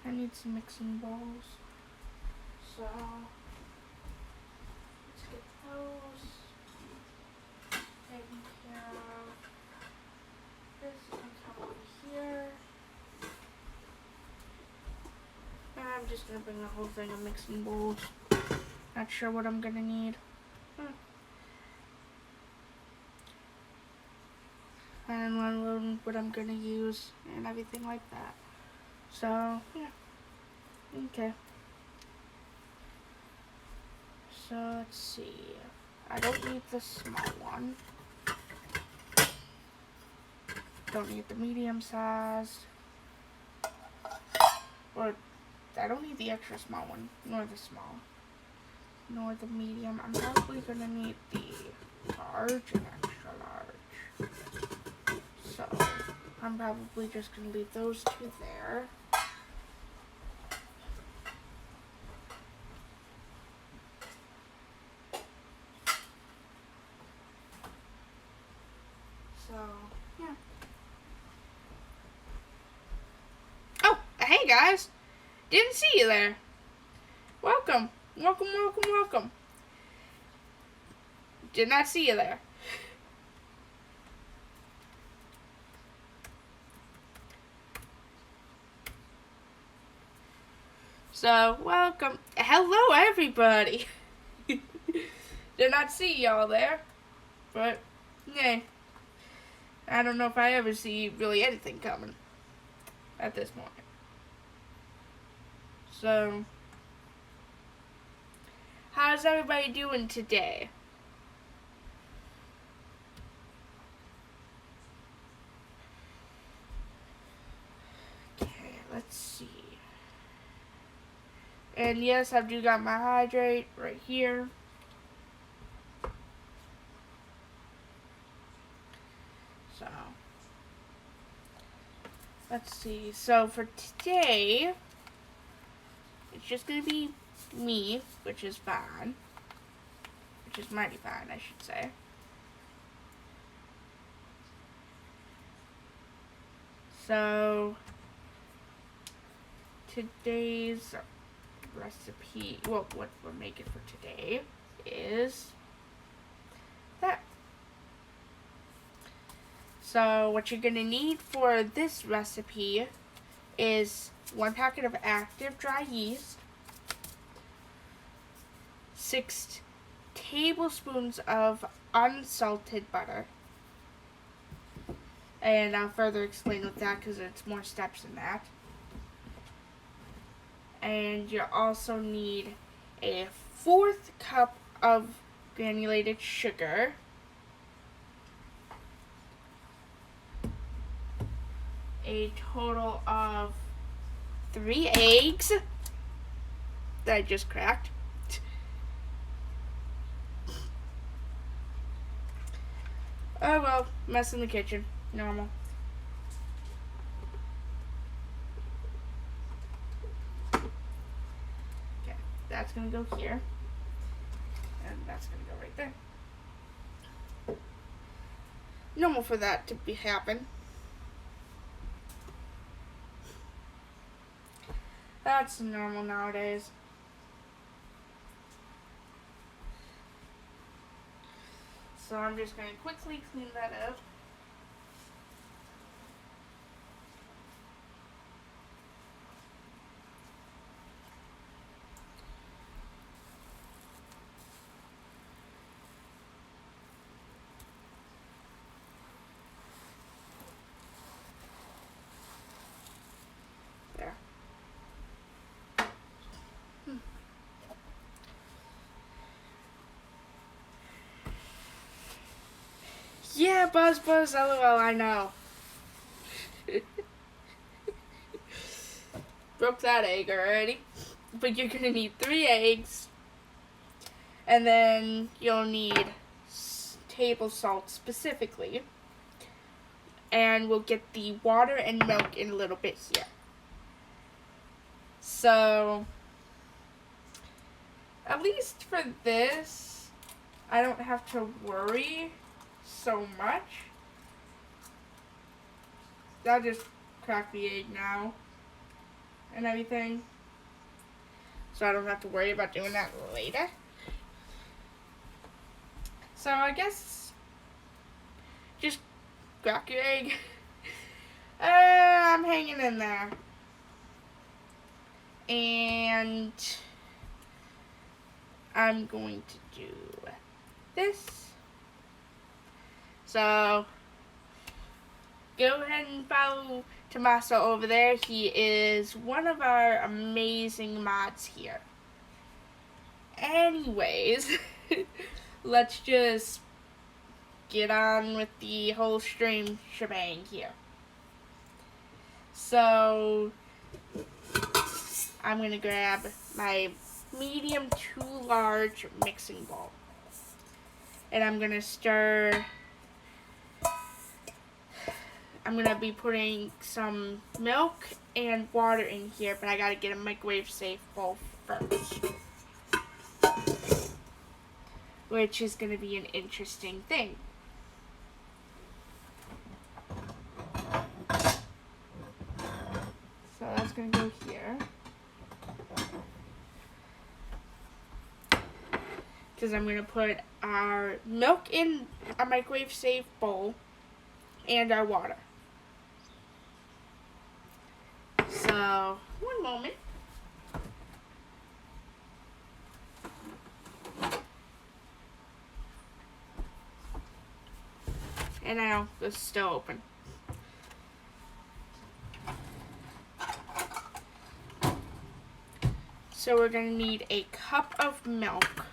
I need some mixing bowls. So let's get those taken care of. This can come over here. And I'm just gonna bring a whole thing of mixing bowls. Not sure what I'm gonna need. And learn what I'm gonna use and everything like that. So yeah. Okay. So let's see. I don't need the small one. Don't need the medium size. Or I don't need the extra small one, nor the small, nor the medium. I'm probably gonna need the large and extra large. So I'm probably just gonna leave those two there. So yeah. Oh, hey guys! Didn't see you there. Welcome. Welcome. Did not see you there. So, welcome. Hello, everybody. Did not see y'all there. But, yeah. I don't know if I ever see really anything coming at this point. So, how's everybody doing today? Okay, let's see. And yes, I do got my hydrate right here. So, let's see. So for today, it's just gonna be me, which is fine. Which is mighty fine, I should say. So, today's recipe, well, what we're making for today is that. So, what you're going to need for this recipe is 1 packet of active dry yeast, 6 tablespoons of unsalted butter, and I'll further explain with that because it's more steps than that. And you also need a 1/4 cup of granulated sugar, a total of 3 eggs that I just cracked, oh well, mess in the kitchen, normal. Okay, that's gonna go here, and that's gonna go right there. Normal for that to happen. That's normal nowadays. So I'm just going to quickly clean that up. There. Yeah, Buzz, lol, I know. Broke that egg already. But you're going to need 3 eggs. And then you'll need table salt specifically. And we'll get the water and milk in a little bit here. So, at least for this, I don't have to worry so much. I'll just crack the egg now and everything, so I don't have to worry about doing that later. So I guess just crack your egg. I'm hanging in there. And I'm going to do this. So go ahead and follow Tommaso over there. He is one of our amazing mods here. Anyways, let's just get on with the whole stream shebang here. So I'm gonna grab my medium to large mixing bowl, and I'm gonna stir. I'm gonna be putting some milk and water in here, but I gotta get a microwave safe bowl first, which is gonna be an interesting thing. So that's gonna go here. Because I'm going to put our milk in a microwave safe bowl and our water. So, one moment. And now this is still open. So we're going to need a cup of milk.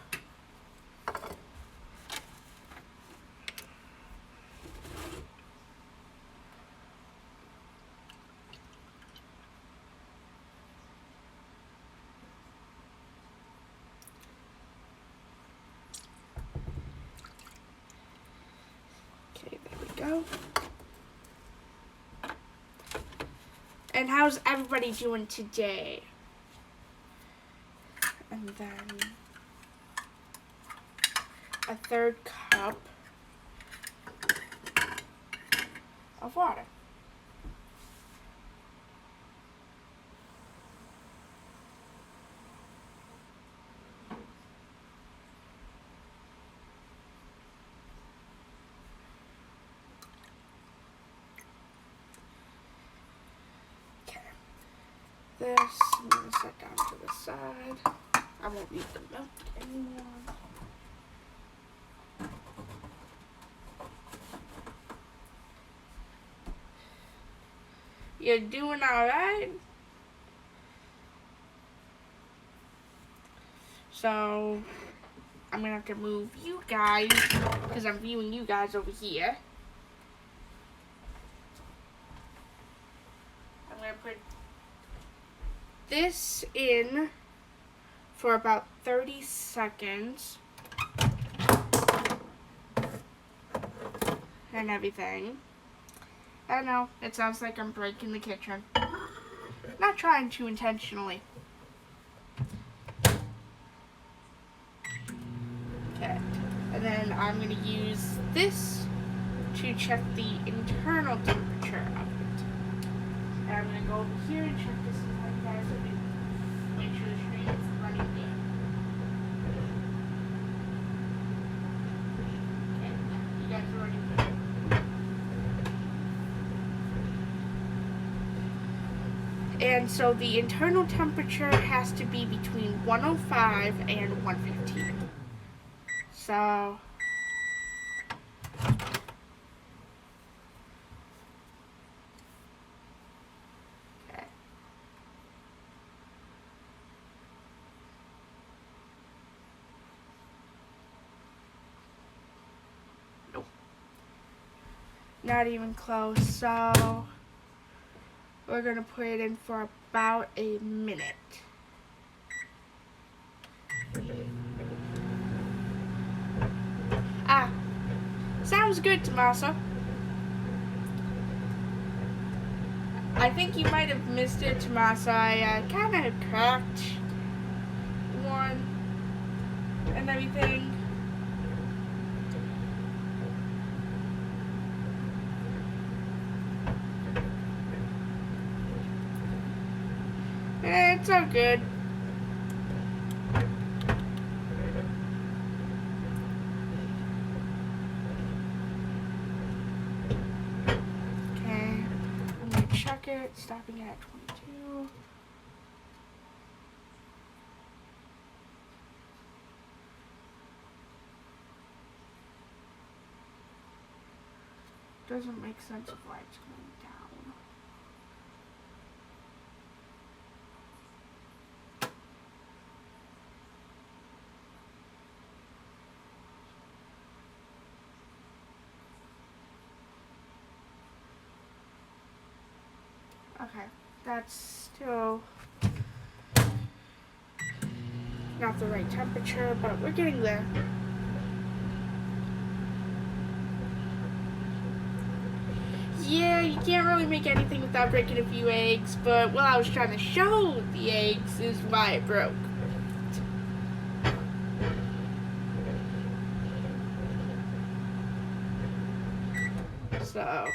Okay, there we go. And how's everybody doing today? And then a third cup of water. Okay. This I'm going to set down to the side. I won't need the milk anymore. You're doing alright? So, I'm gonna have to move you guys, because I'm viewing you guys over here. I'm gonna put this in for about 30 seconds and everything. I know, it sounds like I'm breaking the kitchen. Not trying to intentionally. Okay, and then I'm going to use this to check the internal temperature of it. And I'm going to go over here and check this like you guys are doing. Make sure the stream is running good. Okay, you guys are already good. And so the internal temperature has to be between 105 and 115. So okay. Nope. Not even close. So we're going to put it in for about a minute. Ah, sounds good, Tommaso. I think you might have missed it, Tommaso. I kind of cracked one. and everything. It's all good. Okay, I'm gonna check it, stopping at 22. Doesn't make sense of why it's going down. Okay, that's still not the right temperature, but we're getting there. Yeah, you can't really make anything without breaking a few eggs, but what I was trying to show the eggs is why it broke. So...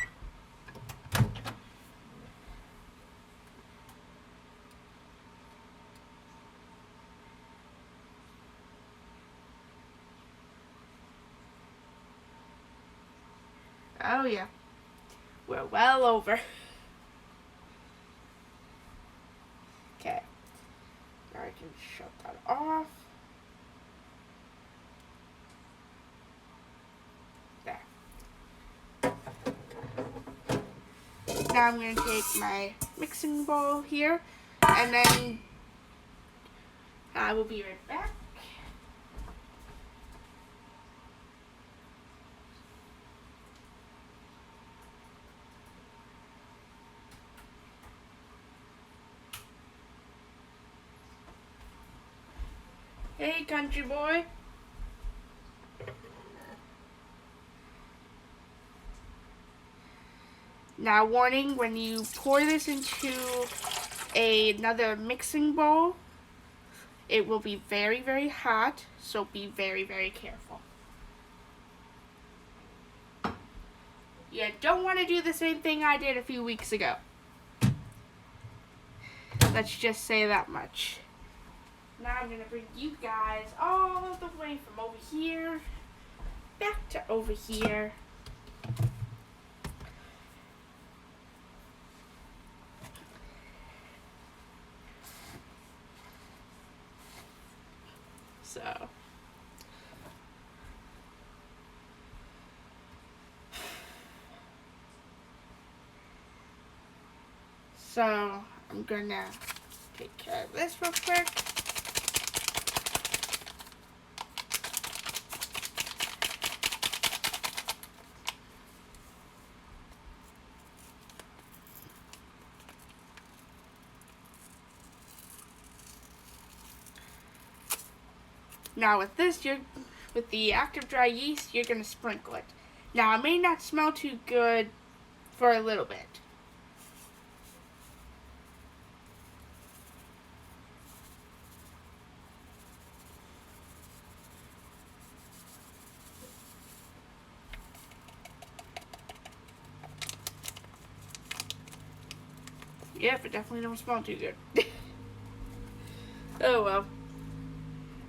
oh yeah, we're well over. Okay, now I can shut that off. There. Now I'm going to take my mixing bowl here, and then I will be right back. Hey, country boy. Now, warning, when you pour this into another mixing bowl, it will be very, very hot, so be very, very careful. You don't want to do the same thing I did a few weeks ago. Let's just say that much. Now I'm going to bring you guys all the way from over here back to over here. So I'm gonna take care of this real quick. Now with this, with the active dry yeast, you're gonna sprinkle it. Now it may not smell too good for a little bit. Yep, it definitely don't smell too good. Oh well.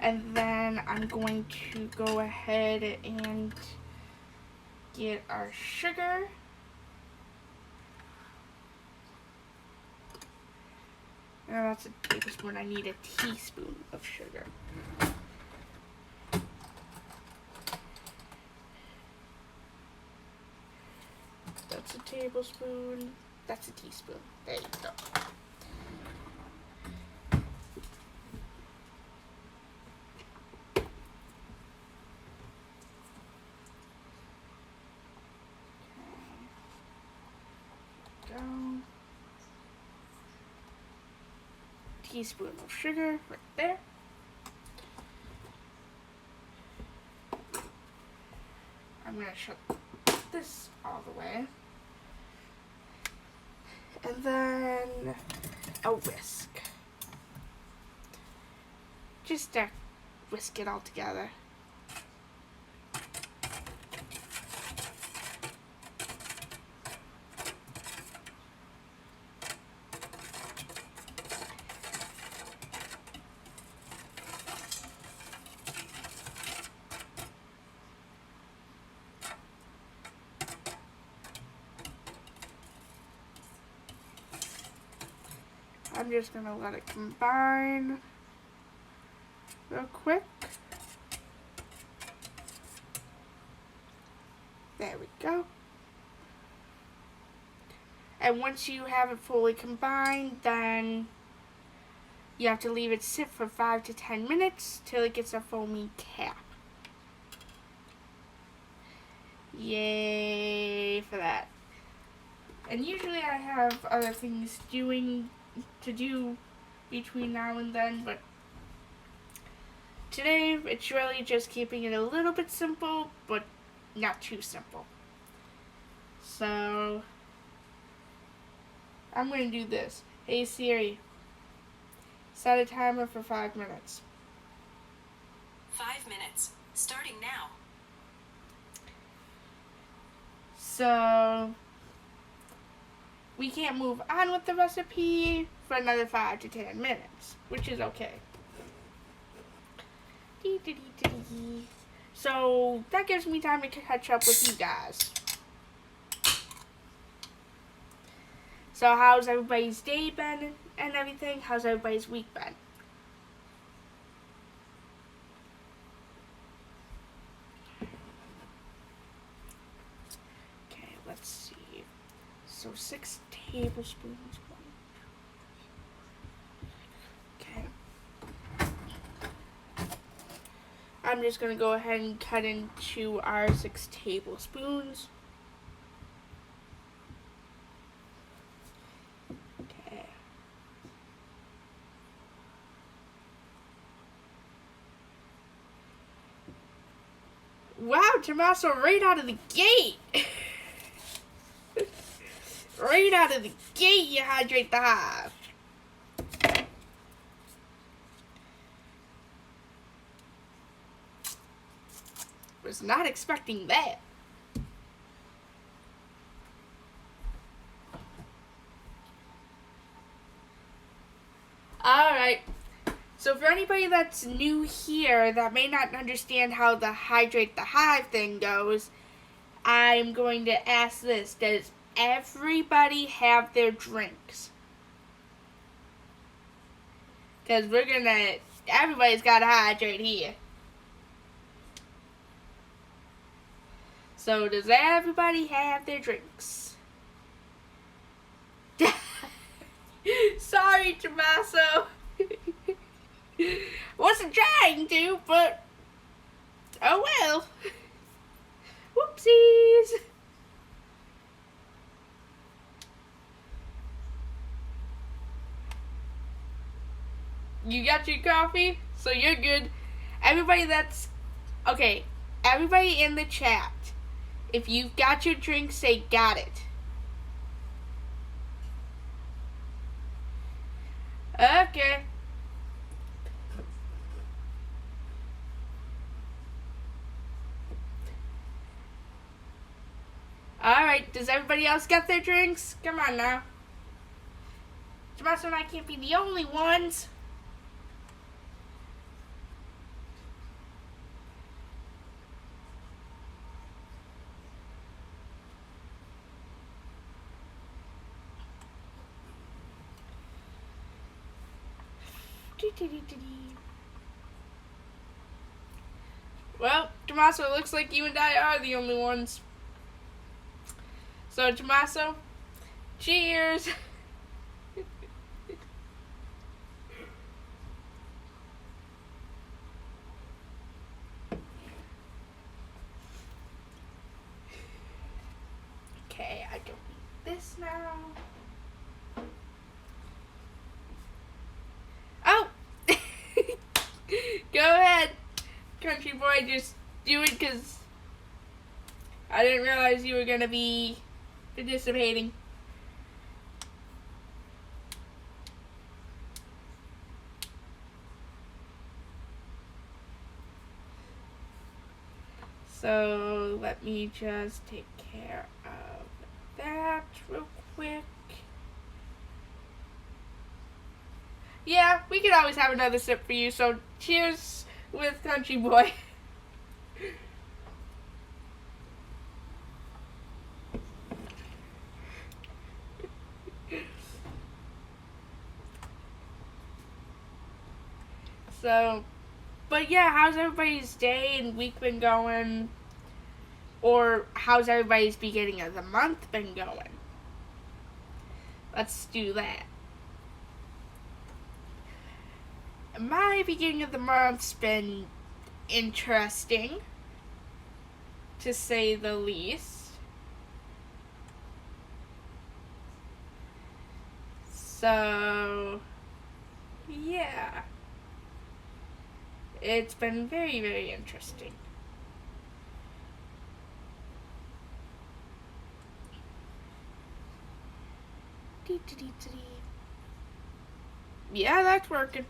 And then I'm going to go ahead and get our sugar. Now that's a tablespoon. I need a teaspoon of sugar. That's a tablespoon. That's a teaspoon. There you go. Teaspoon of sugar right there. I'm going to shut this all the way. And then a whisk. Just a whisk it all together. I'm just going to let it combine real quick. There we go. And once you have it fully combined, then you have to leave it sit for 5 to 10 minutes till it gets a foamy cap. Yay for that. And usually I have other things to do between now and then, but today it's really just keeping it a little bit simple, but not too simple. So I'm going to do this. Hey Siri, set a timer for 5 minutes. 5 minutes, starting now. So we can't move on with the recipe for another 5 to 10 minutes, which is okay. So that gives me time to catch up with you guys. So how's everybody's day been and everything? How's everybody's week been? Okay, let's see. So 6 tablespoons. Okay. I'm just going to go ahead and cut into our 6 tablespoons. Okay. Wow, Tommaso, right out of the gate! Right out of the gate, you hydrate the hive. Was not expecting that. Alright, so for anybody that's new here that may not understand how the hydrate the hive thing goes, I'm going to ask this. Does everybody have their drinks? Because everybody's got to hydrate here. So does everybody have their drinks? Sorry, Tommaso. Wasn't trying to, but oh well. Whoopsies. You got your coffee? So you're good. Everybody everybody in the chat, if you've got your drink, say got it. Okay. Alright, does everybody else get their drinks? Come on now. Tommaso and I can't be the only ones. Well, Tommaso, it looks like you and I are the only ones. So, Tommaso, cheers! Okay, I don't need this now. Oh! Go ahead, country boy, just do it because I didn't realize you were going to be participating. So let me just take care of that real quick. Yeah, we could always have another sip for you, so cheers with Country Boy. So, but yeah, how's everybody's day and week been going? Or how's everybody's beginning of the month been going? Let's do that. My beginning of the month's been interesting, to say the least. So, yeah. It's been very, very interesting. Yeah, that's working.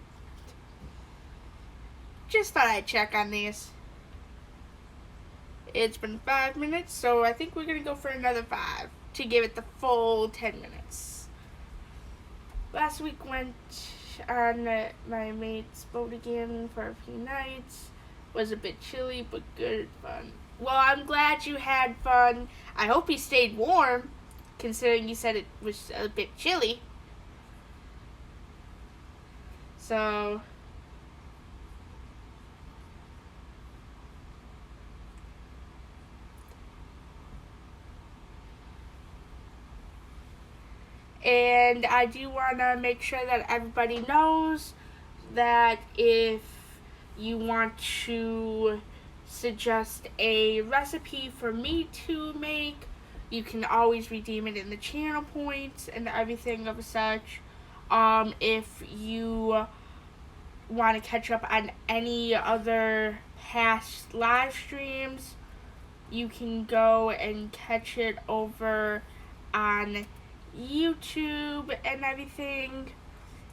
Just thought I'd check on these. It's been 5 minutes, so I think we're going to go for another 5 to give it the full 10 minutes. Last week went on my mate's boat again for a few nights. Was a bit chilly, but good fun. Well, I'm glad you had fun. I hope you stayed warm, considering you said it was a bit chilly. So, and I do want to make sure that everybody knows that if you want to suggest a recipe for me to make, you can always redeem it in the channel points and everything of such. If you want to catch up on any other past live streams, you can go and catch it over on YouTube and everything.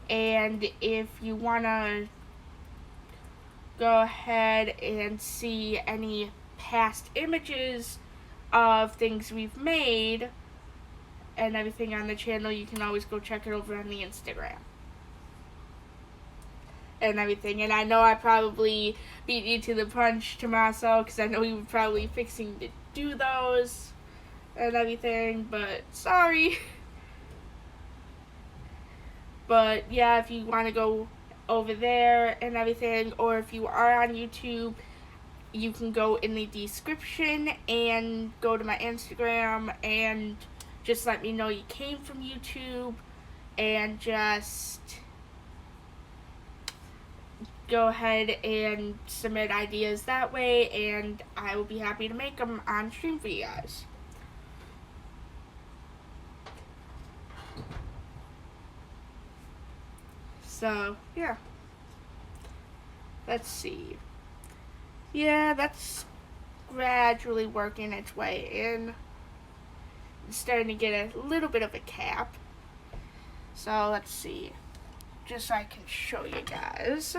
And if you want to go ahead and see any past images of things we've made and everything on the channel, you can always go check it over on the Instagram and everything. And I know I probably beat you to the punch, Tommaso, because I know you were probably fixing to do those and everything, but sorry. But yeah, if you want to go over there and everything, or if you are on YouTube, you can go in the description and go to my Instagram and just let me know you came from YouTube, and just go ahead and submit ideas that way, and I will be happy to make them on stream for you guys. So, yeah. Let's see. Yeah, that's gradually working its way in. It's starting to get a little bit of a cap. So, let's see. Just so I can show you guys.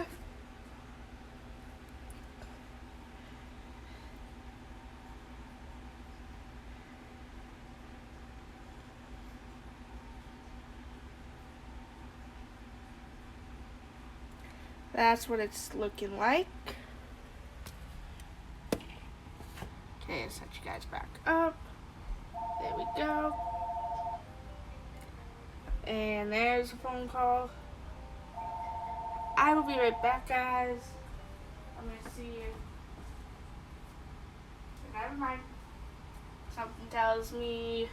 That's what it's looking like. Okay, set you guys back up. There we go. And there's a phone call. I will be right back, guys. I'm gonna see you. Never mind. Something tells me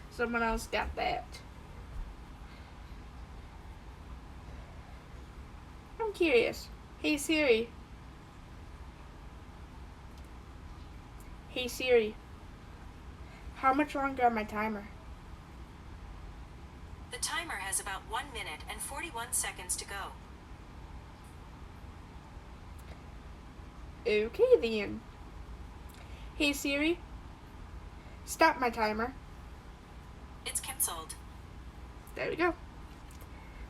someone else got that. I'm curious. Hey Siri. Hey Siri. How much longer on my timer? The timer has about 1 minute and 41 seconds to go. Okay then. Hey Siri. Stop my timer. It's cancelled. There we go.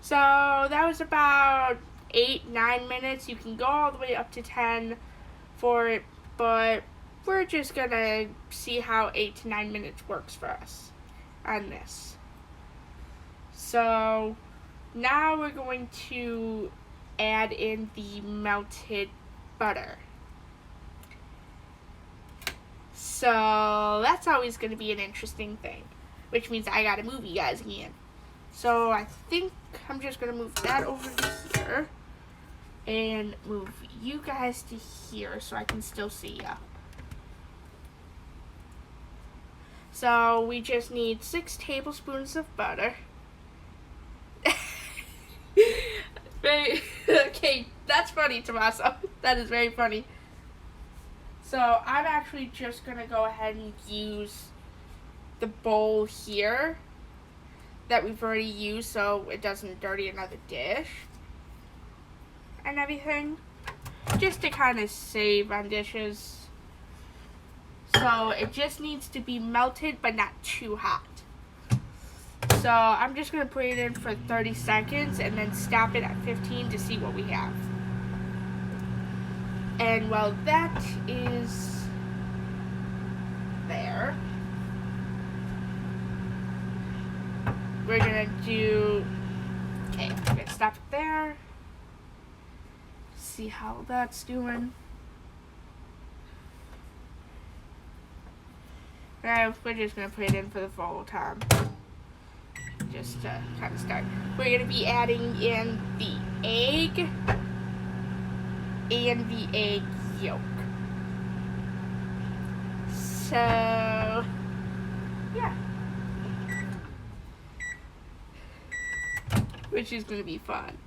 So that was about 8-9 minutes. You can go all the way up to 10 for it, but we're just gonna see how 8 to 9 minutes works for us on this. So now we're going to add in the melted butter. So that's always going to be an interesting thing, which means I gotta move you guys again. So I think I'm just going to move that over to here and move you guys to here so I can still see ya. So we just need 6 tablespoons of butter. Okay, that's funny, Tommaso. That is very funny. So I'm actually just going to go ahead and use the bowl here that we've already used so it doesn't dirty another dish and everything, just to kind of save on dishes. So it just needs to be melted but not too hot. So I'm just going to put it in for 30 seconds and then stop it at 15 to see what we have. And while that is there, we're going to do, okay, I'm going to stop it there. See how that's doing. Now we're just going to put it in for the full time. Just to kind of start. We're going to be adding in the egg and the egg yolk. So, yeah. Which is going to be fun.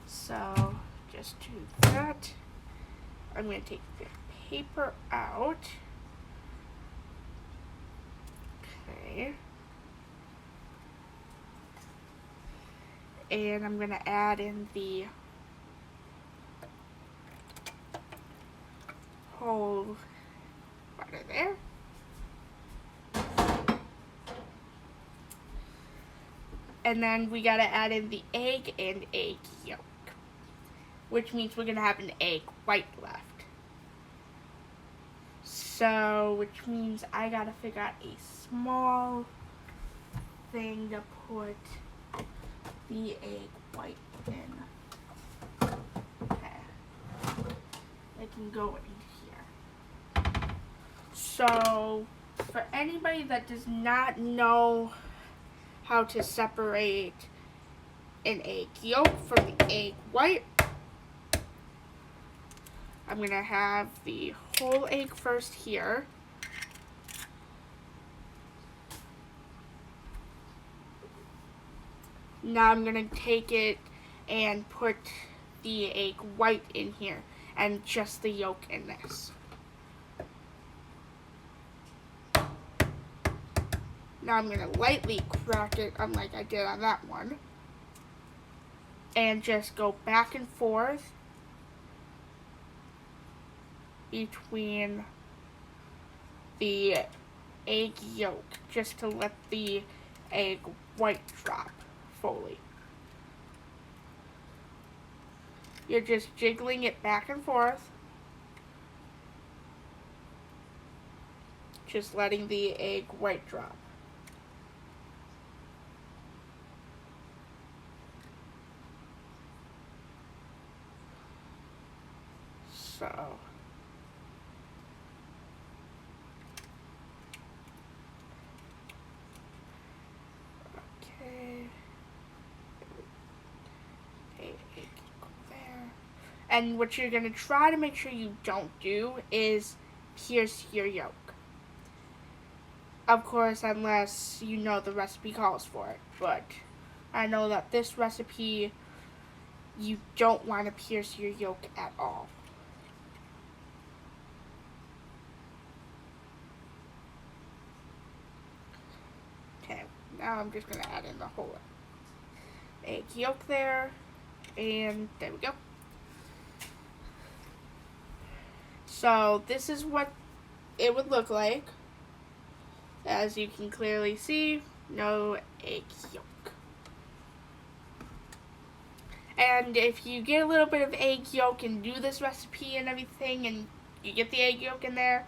So, just do that. I'm going to take the paper out. Okay. And I'm going to add in the whole butter there. And then we got to add in the egg and egg yolk, which means we're going to have an egg white left. So, which means I got to figure out a small thing to put the egg white in. Okay. It can go in here. So, for anybody that does not know how to separate an egg yolk from the egg white, I'm going to have the whole egg first here. Now I'm going to take it and put the egg white in here and just the yolk in this. Now I'm going to lightly crack it unlike I did on that one. And just go back and forth between the egg yolk just to let the egg white drop fully. You're just jiggling it back and forth, just letting the egg white drop. So and what you're going to try to make sure you don't do is pierce your yolk. Of course, unless you know the recipe calls for it. But I know that this recipe, you don't want to pierce your yolk at all. Okay, now I'm just going to add in the whole egg yolk there. And there we go. So this is what it would look like. As you can clearly see, no egg yolk. And if you get a little bit of egg yolk and do this recipe and everything, and you get the egg yolk in there,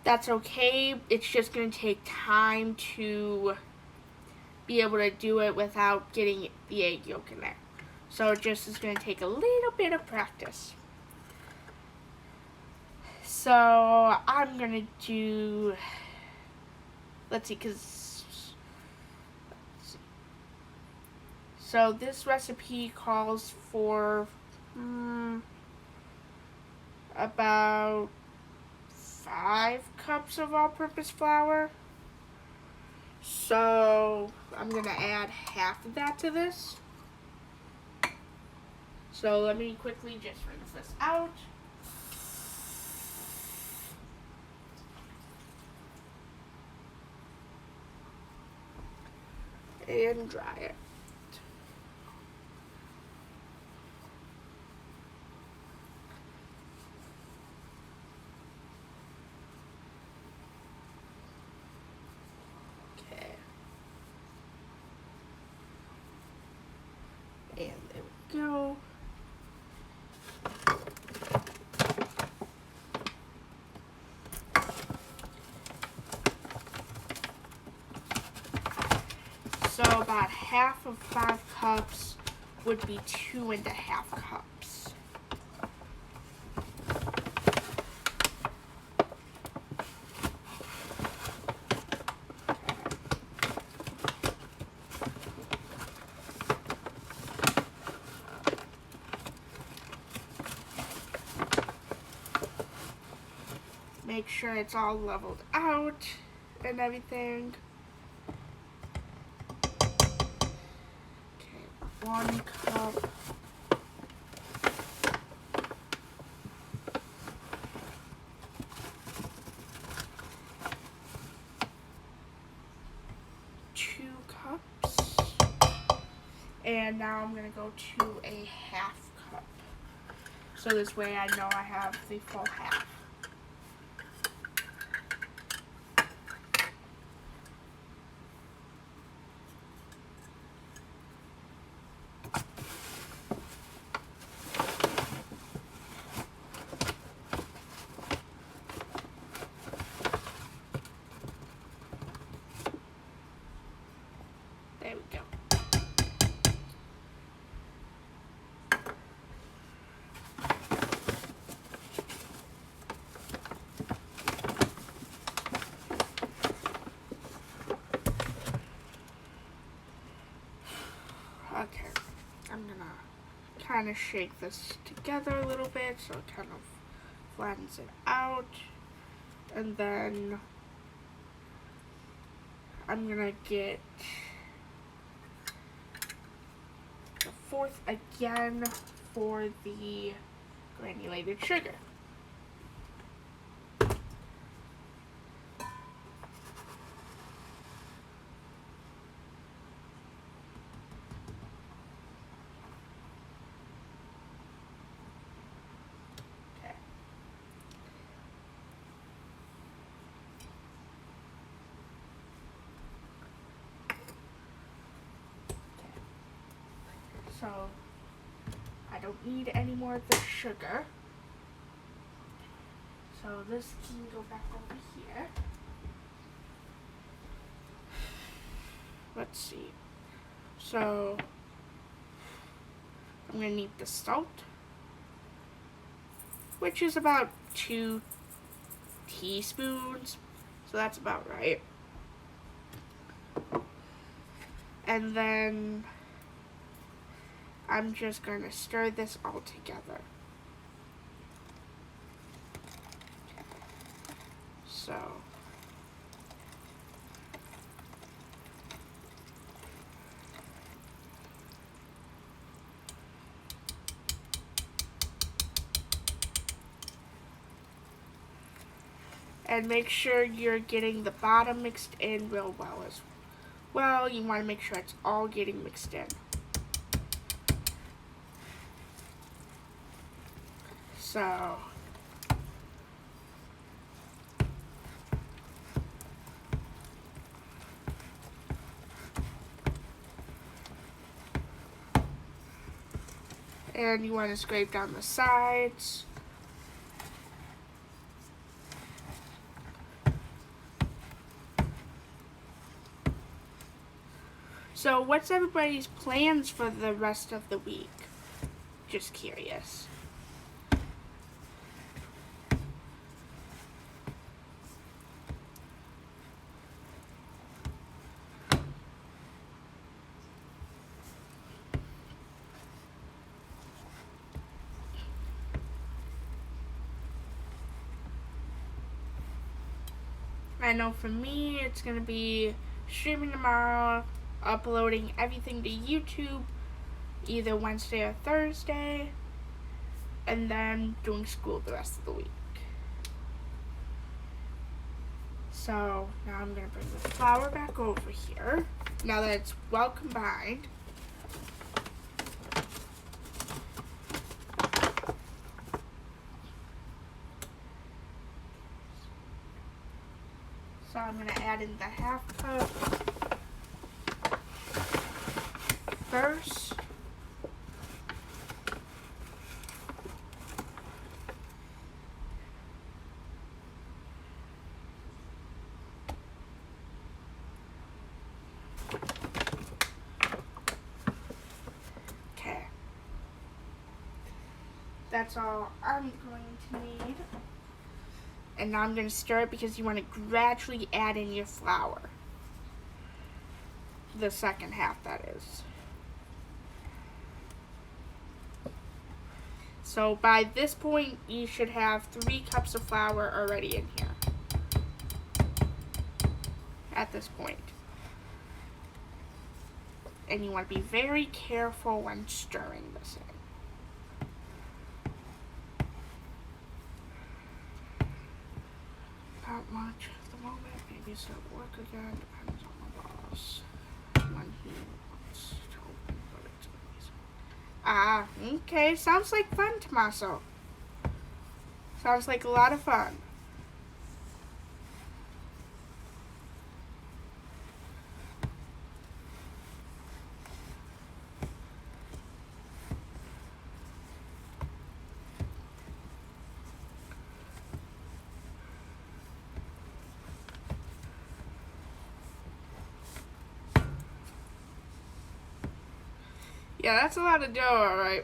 that's okay. It's just going to take time to be able to do it without getting the egg yolk in there. So it just is going to take a little bit of practice. So I'm going to do, let's see. So this recipe calls for about 5 cups of all-purpose flour. So I'm going to add half of that to this. So let me quickly just rinse this out. And dry it. Okay. And there we go. So about half of 5 cups would be 2.5 cups. Make sure it's all leveled out and everything. 1 cup. Two cups. And now I'm going to go to a half cup. So this way I know I have the full half. There we go. Okay, I'm gonna kind of shake this together a little bit so it kind of flattens it out. And then I'm gonna get the 4th again for the granulated sugar. So I don't need any more of the sugar. So this can go back over here. Let's see. So I'm gonna need the salt, which is about 2 teaspoons. So that's about right. And then I'm just going to stir this all together. So and make sure you're getting the bottom mixed in real well as well. You want to make sure it's all getting mixed in. So And you want to scrape down the sides. So what's everybody's plans for the rest of the week? Just curious. I know for me, it's going to be streaming tomorrow, uploading everything to YouTube, either Wednesday or Thursday, and then doing school the rest of the week. So now I'm going to bring the flour back over here, now that it's well combined. So I'm going to add in the half cup first. Okay. That's all I'm going to need. And now I'm going to stir it because you want to gradually add in your flour. The second half, that is. So by this point, you should have 3 cups of flour already in here. At this point. And you want to be very careful when stirring this in. Not much at the moment. Maybe it's at work again. Depends on my boss. When he wants to open, but it's always. Okay. Sounds like fun, Tommaso. Sounds like a lot of fun. Yeah, that's a lot of dough, alright.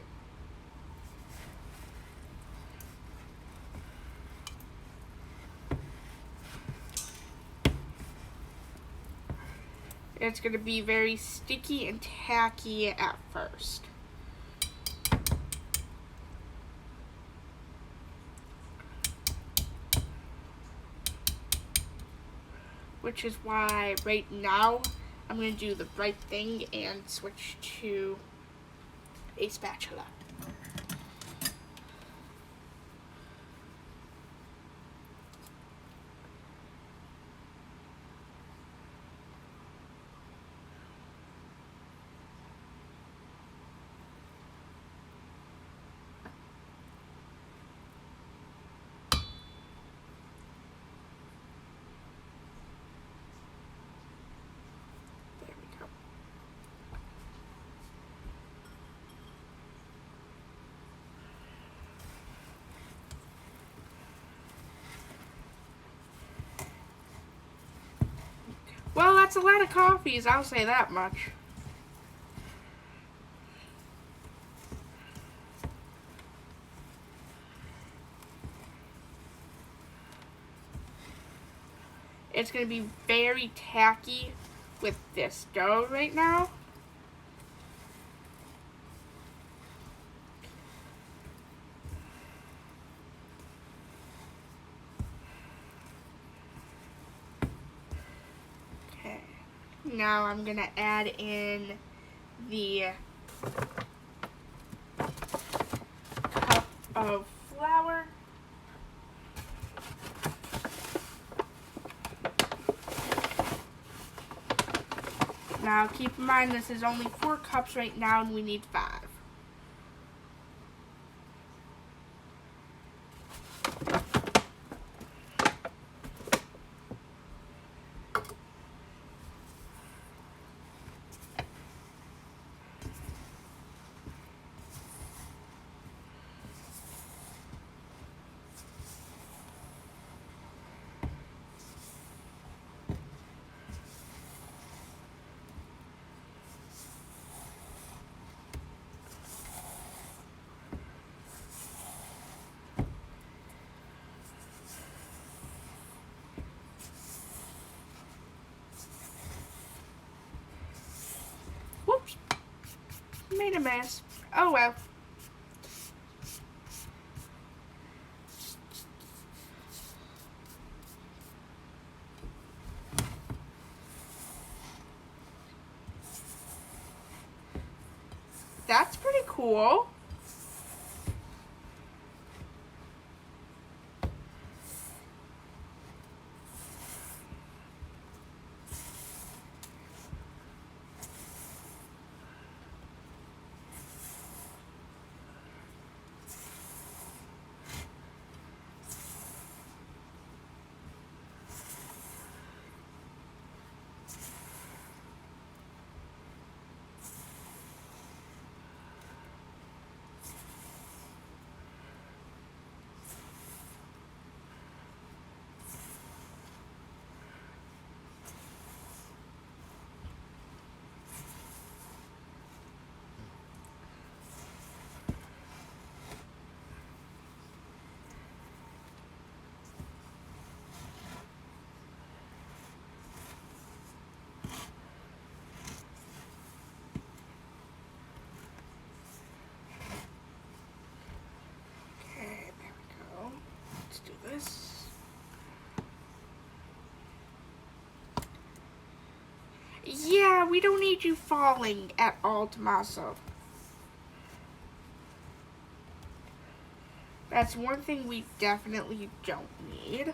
It's going to be very sticky and tacky at first. Which is why right now I'm going to do the right thing and switch to a spatula. There we go. Well, that's a lot of coffees, I'll say that much. It's going to be very tacky with this dough right now. Okay. Now I'm going to add in the cup of flour. Now keep in mind this is only 4 cups right now and we need 5. Made a mess. Oh well. That's pretty cool. Okay, there we go. Let's do this. Yeah, we don't need you falling at all, Tommaso. That's one thing we definitely don't need.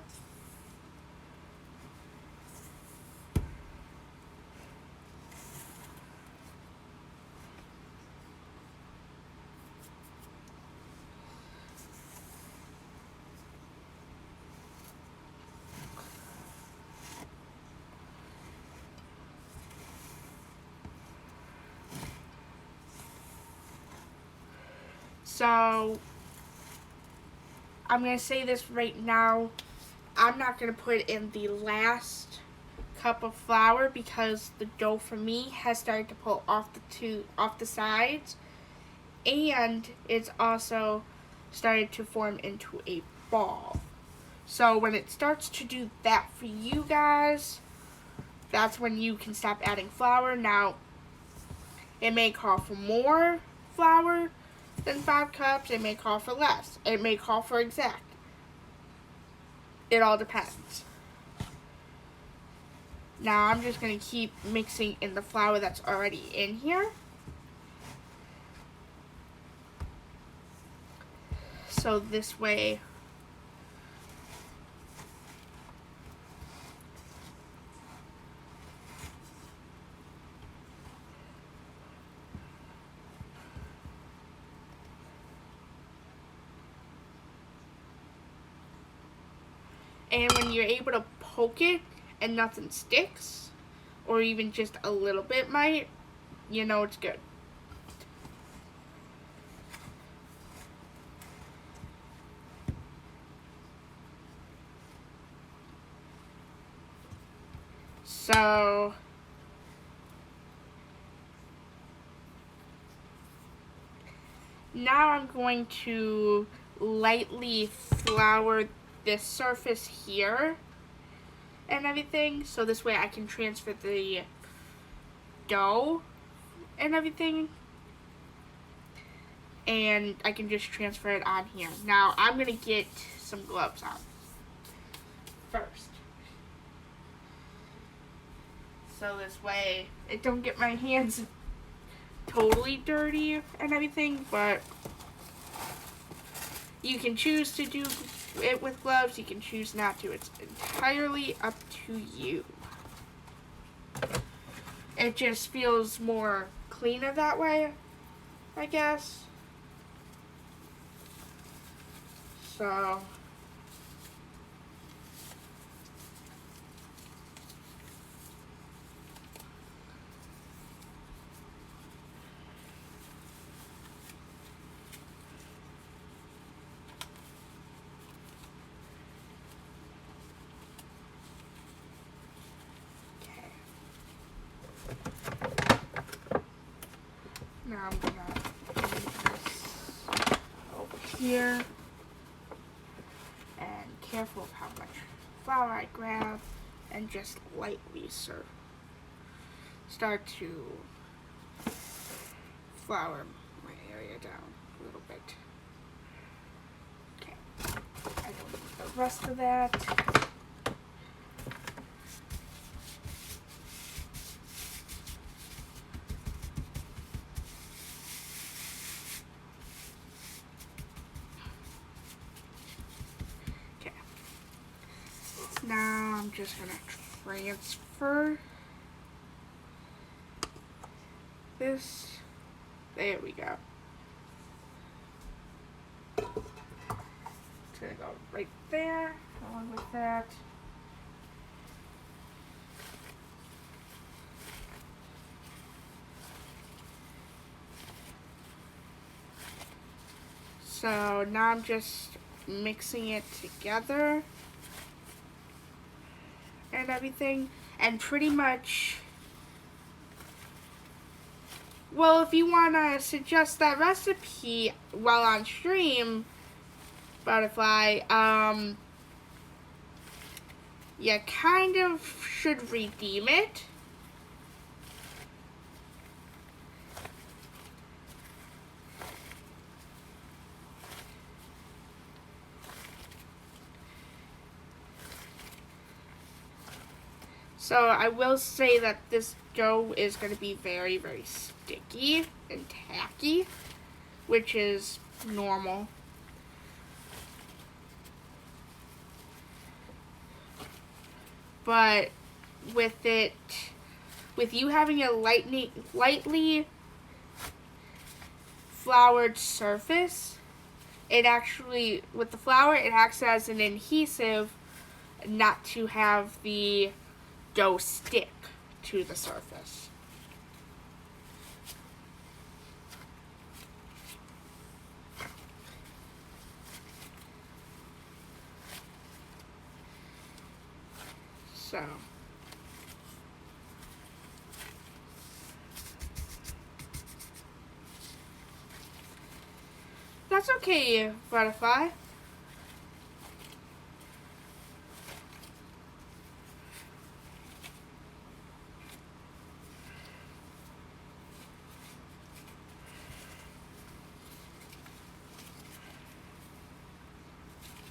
So, I'm going to say this right now. I'm not going to put in the last cup of flour because the dough for me has started to pull off the sides, and it's also started to form into a ball. So when it starts to do that for you guys, that's when you can stop adding flour. Now, it may call for more flour than 5 cups. It may call for less. It may call for exact. It all depends. Now I'm just going to keep mixing in the flour that's already in here. So this way, and when you're able to poke it and nothing sticks, or even just a little bit might, you know it's good. So, now I'm going to lightly flour this surface here and everything, so this way I can transfer the dough and everything, and I can just transfer it on here. Now I'm gonna get some gloves on first, so this way it don't get my hands totally dirty and everything. But you can choose to do it with gloves, you can choose not to. It's entirely up to you. It just feels more cleaner that way, I guess. So, now I'm gonna move this over here, and careful of how much flour I grab, and just lightly start to flour my area down a little bit. Okay, I don't need the rest of that. Okay, now I'm just gonna transfer this. There we go. It's gonna go right there, along with that. So now I'm just mixing it together and everything, and pretty much, well, if you want to suggest that recipe while on stream, Butterfly, you kind of should redeem it. So I will say that this dough is going to be very, very sticky and tacky, which is normal. But with you having a lightly floured surface, it actually, with the flour, it acts as an adhesive not to have the dough stick to the surface. So that's okay, Butterfly.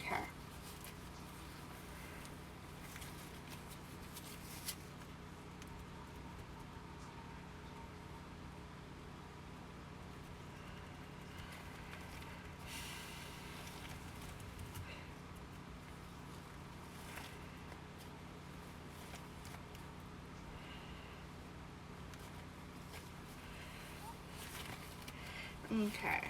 Okay. Okay.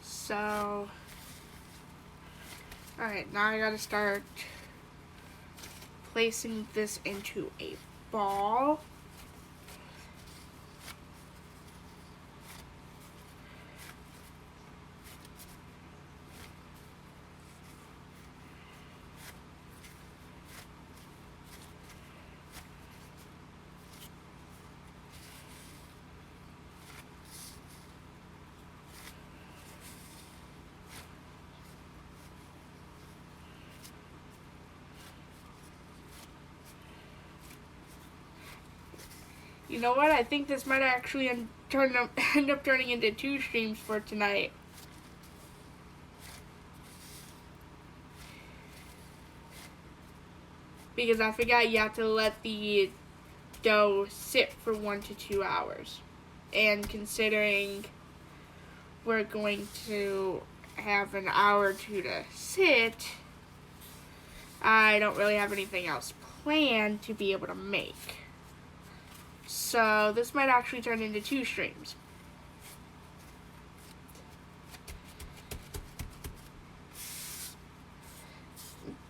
So, alright, now I gotta start placing this into a ball. You know what? I think this might actually end up turning into 2 streams for tonight. Because I forgot you have to let the dough sit for 1 to 2 hours. And considering we're going to have an hour or 2 to sit, I don't really have anything else planned to be able to make. So this might actually turn into 2 streams.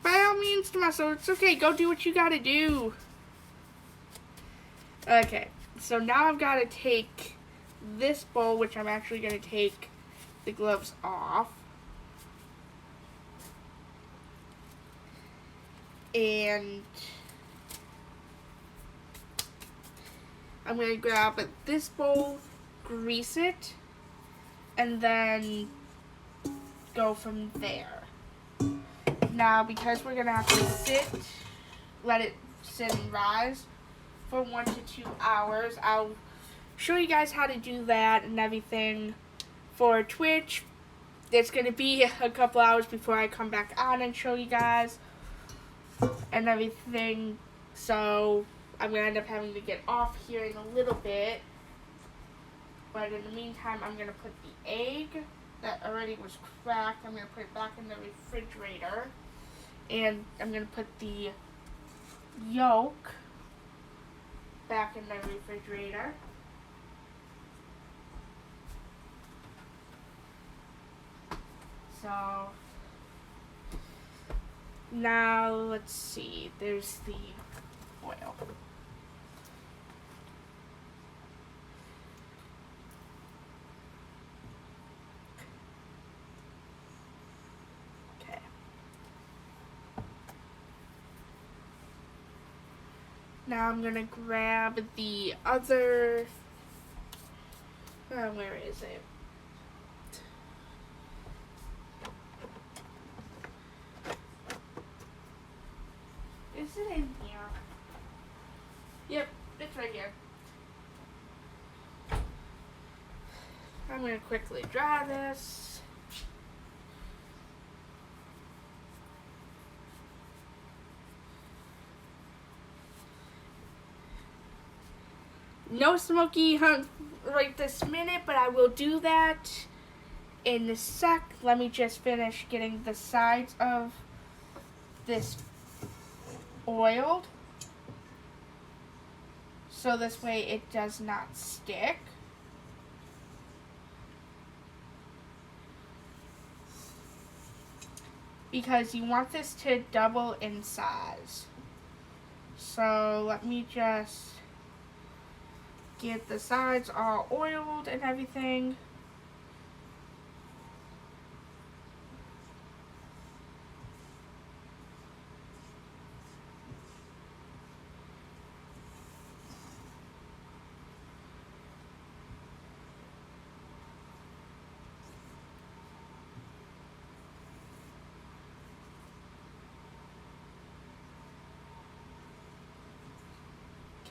By all means, Tommaso, it's okay. Go do what you gotta do. Okay, so now I've got to take this bowl, which I'm actually going to take the gloves off. And I'm going to grab this bowl, grease it, and then go from there. Now, because we're going to have to let it sit and rise, for 1 to 2 hours. I'll show you guys how to do that and everything. For Twitch, it's going to be a couple hours before I come back on and show you guys and everything. So I'm going to end up having to get off here in a little bit. But in the meantime, I'm going to put the egg that already was cracked, I'm going to put it back in the refrigerator. And I'm going to put the yolk back in the refrigerator. So now let's see, there's the oil. Okay. Now I'm gonna grab the other, where is it? Is it in here? Yep, it's right here. I'm going to quickly dry this. No smoky hunt right this minute, but I will do that in a sec. Let me just finish getting the sides of this oiled, so this way it does not stick. Because you want this to double in size. So let me just get the sides all oiled and everything.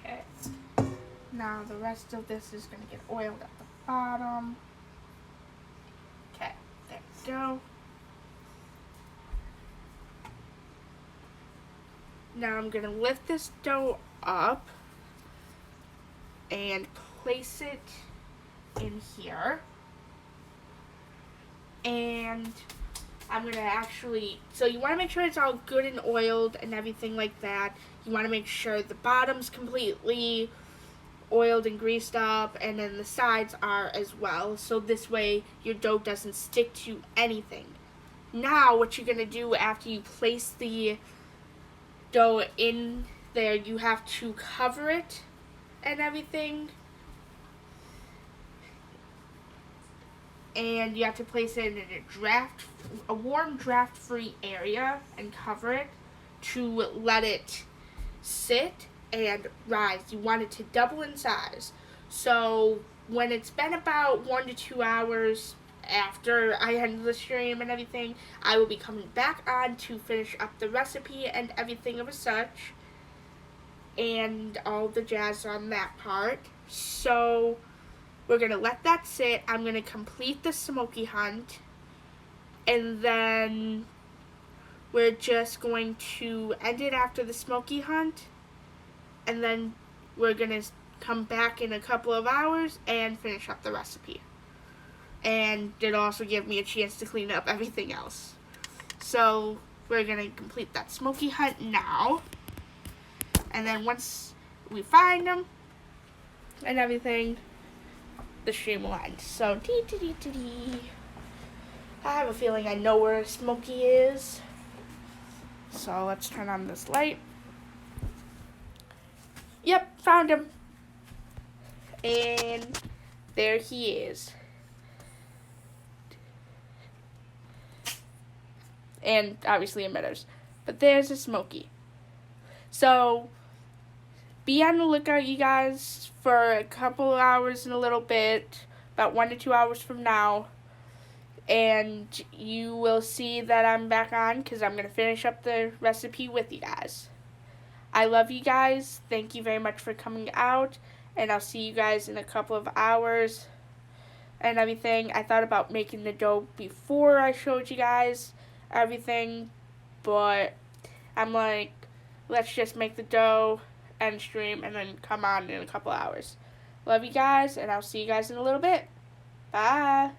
Okay. Now the rest of this is going to get oiled at the bottom. Okay, there we go. Now I'm going to lift this dough up and place it in here. And I'm going to actually, so you want to make sure it's all good and oiled and everything like that. You want to make sure the bottom's completely oiled and greased up, and then the sides are as well. So this way your dough doesn't stick to anything. Now what you're going to do after you place the dough in there, you have to cover it and everything. And you have to place it in a warm draft-free area and cover it to let it sit and rise. You want it to double in size. So when it's been about 1 to 2 hours after I end the stream and everything, I will be coming back on to finish up the recipe and everything of such, and all the jazz on that part. So we're going to let that sit. I'm going to complete the smoky hunt, and then we're just going to end it after the smoky hunt, and then we're going to come back in a couple of hours and finish up the recipe. And it'll also give me a chance to clean up everything else. So we're going to complete that smoky hunt now. And then once we find them and everything, the stream will end. So, I have a feeling I know where Smokey is. So let's turn on this light. Yep, found him. And there he is. And obviously emitters. But there's a Smokey. So be on the lookout, you guys, for a couple hours in a little bit, about 1 to 2 hours from now, and you will see that I'm back on, because I'm going to finish up the recipe with you guys. I love you guys. Thank you very much for coming out. And I'll see you guys in a couple of hours and everything. I thought about making the dough before I showed you guys everything, but I'm like, let's just make the dough, end stream, and then come on in a couple hours. Love you guys, and I'll see you guys in a little bit. Bye.